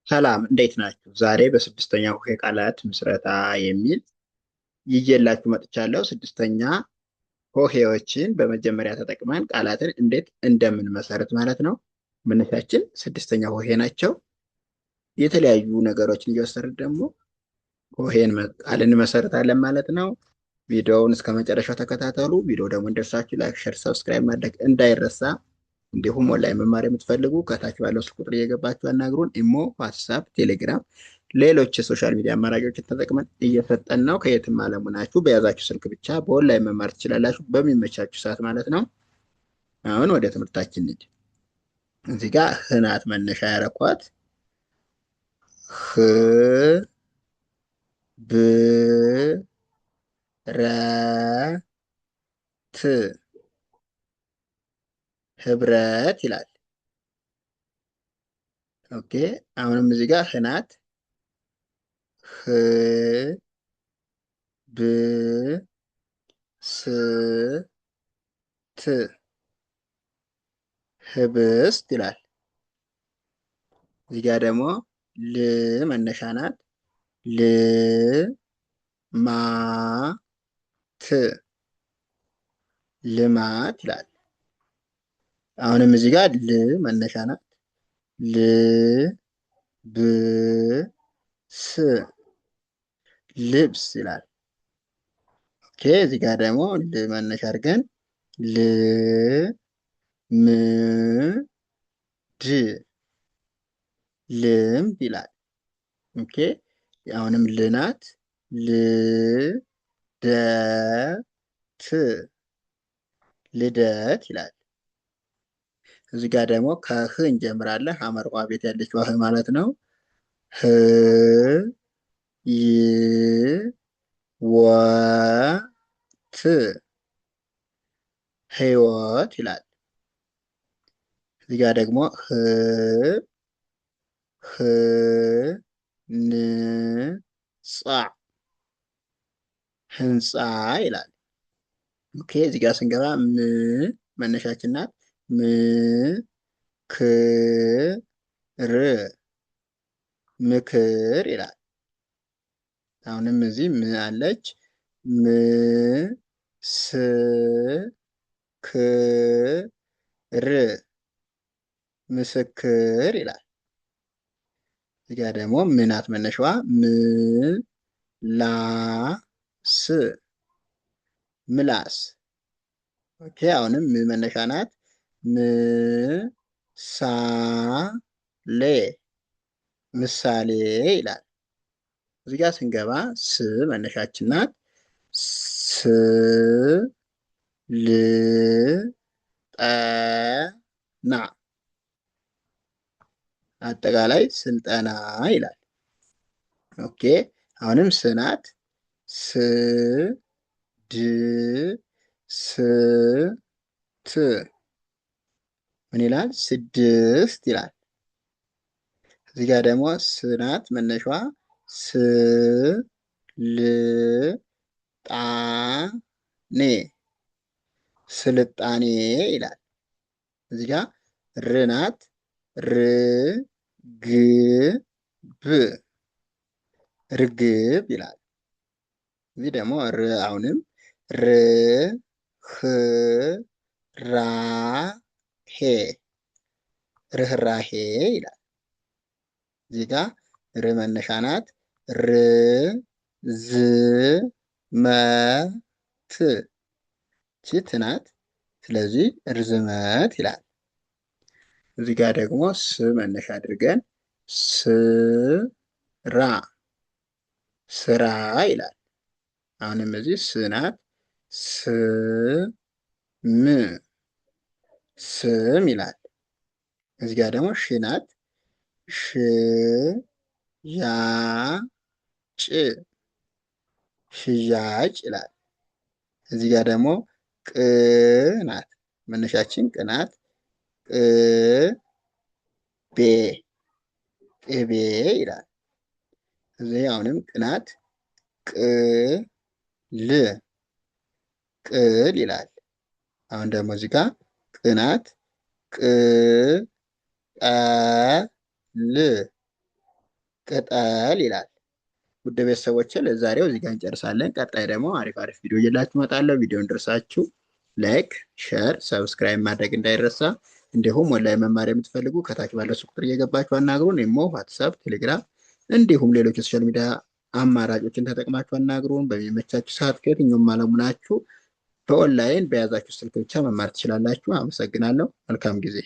ሰላም እንዴት ናችሁ? ዛሬ በስድስተኛው ሆሄ ቃላት ምስረታ የሚል ይዤላችሁ መጥቻለሁ። ስድስተኛ ሆሄዎችን በመጀመሪያ ተጠቅመን ቃላትን እንዴት እንደምንመሰርት ማለት ነው። መነሻችን ስድስተኛ ሆሄ ናቸው። የተለያዩ ነገሮችን እየወሰድን ደግሞ ቃል እንመሰርታለን ማለት ነው። ቪዲዮውን እስከ መጨረሻው ተከታተሉ። ቪዲዮ ደግሞ እንደርሳችሁ ላይክ፣ ሸር፣ ሰብስክራይብ ማድረግ እንዳይረሳ። እንዲሁም ኦንላይን መማር የምትፈልጉ ከታች ባለው ስልክ ቁጥር እየገባችሁ አናግሩን። ኢሞ፣ ዋትሳፕ፣ ቴሌግራም፣ ሌሎች የሶሻል ሚዲያ አማራጮችን ተጠቅመን እየሰጠን ነው። ከየትም ዓለሙ ናችሁ በያዛችሁ ስልክ ብቻ በኦንላይን መማር ትችላላችሁ፣ በሚመቻችሁ ሰዓት ማለት ነው። አሁን ወደ ትምህርታችን እንሂድ። እዚህ ጋር ህናት መነሻ ያረኳት ህ ብ ረ ት ህብረት ይላል። ኦኬ አሁንም እዚህ ጋር ህናት ህ ብ ስ ት ህብስት ይላል። እዚህ ጋር ደግሞ ል መነሻ ናት። ል ማ ት ልማት ይላል። አሁንም እዚህ ጋር ል መነሻ ናት። ል ብ ስ ልብስ ይላል። ኦኬ እዚህ ጋር ደግሞ ል መነሻ አድርገን ል ም ድ ልምድ ይላል። ኦኬ አሁንም ልናት ል ደ ት ልደት ይላል። እዚህ ጋር ደግሞ ከህ እንጀምራለን። ሐመርቋ ቤት ያለችው ህ ማለት ነው። ህ ይ ወ ት ህይወት ይላል። እዚህ ጋር ደግሞ ህ ህ ን ጻ ህንፃ ይላል። ኦኬ እዚህ ጋር ስንገባ ም መነሻችን ናት። ም ክ ር ምክር ይላል። አሁንም እዚህ ም አለች። ም ስ ክ ር ምስክር ይላል። እዚህ ጋር ደግሞ ም ናት መነሻዋ። ም ላ ስ ምላስ። ኦኬ አሁንም ም መነሻ ናት። ም ሳ ሌ ምሳሌ ይላል። እዚህ ጋር ስንገባ ስ መነሻችን ናት። ስ ል ጠ ና አጠቃላይ ስልጠና ይላል። ኦኬ አሁንም ስ ናት። ስ ድ ስ ት ምን ይላል? ስድስት ይላል። እዚህ ጋር ደግሞ ስ ናት መነሻዋ። ስ ል ጣ ኔ ስልጣኔ ይላል። እዚህ ጋር ር ናት። ር ግ ብ ርግብ ይላል። እዚህ ደግሞ ር አሁንም ር ህ ራ ሄ ርህራሄ ይላል። እዚህ ጋር ር መነሻ ናት። ር ዝ መ ት ችት ናት። ስለዚህ ርዝመት ይላል። እዚህ ጋር ደግሞ ስ መነሻ አድርገን ስራ ስራ ይላል። አሁንም እዚህ ስ ናት። ስ ም ስም ይላል። እዚህ ጋር ደግሞ ሽ ናት። ሽ ያ ጭ ሽያጭ ይላል። እዚህ ጋር ደግሞ ቅ ናት መነሻችን ቅ ናት። ቅ ቤ ቅቤ ይላል። እዚህ አሁንም ቅ ናት። ቅ ል ቅል ይላል። አሁን ደግሞ እዚህ ጋር ቅ ናት። ቅ ጠ ል ቅጠል ይላል። ውድ ቤተሰቦች ለዛሬው እዚህ ጋር እንጨርሳለን። ቀጣይ ደግሞ አሪፍ አሪፍ ቪዲዮ እየላችሁ እመጣለሁ። ቪዲዮ እንደርሳችሁ ላይክ፣ ሼር፣ ሰብስክራይብ ማድረግ እንዳይረሳ። እንዲሁም ኦንላይን መማር የምትፈልጉ ከታች ባለው ቁጥር እየገባችሁ አናግሩን። ኢሞ፣ ዋትሳፕ፣ ቴሌግራም እንዲሁም ሌሎች የሶሻል ሚዲያ አማራጮችን ተጠቅማችሁ አናግሩን። በሚመቻችሁ ሰዓት ከየትኛውም ዓለም ናችሁ በኦንላይን በያዛችሁ ስልክ ብቻ መማር ትችላላችሁ። አመሰግናለሁ። መልካም ጊዜ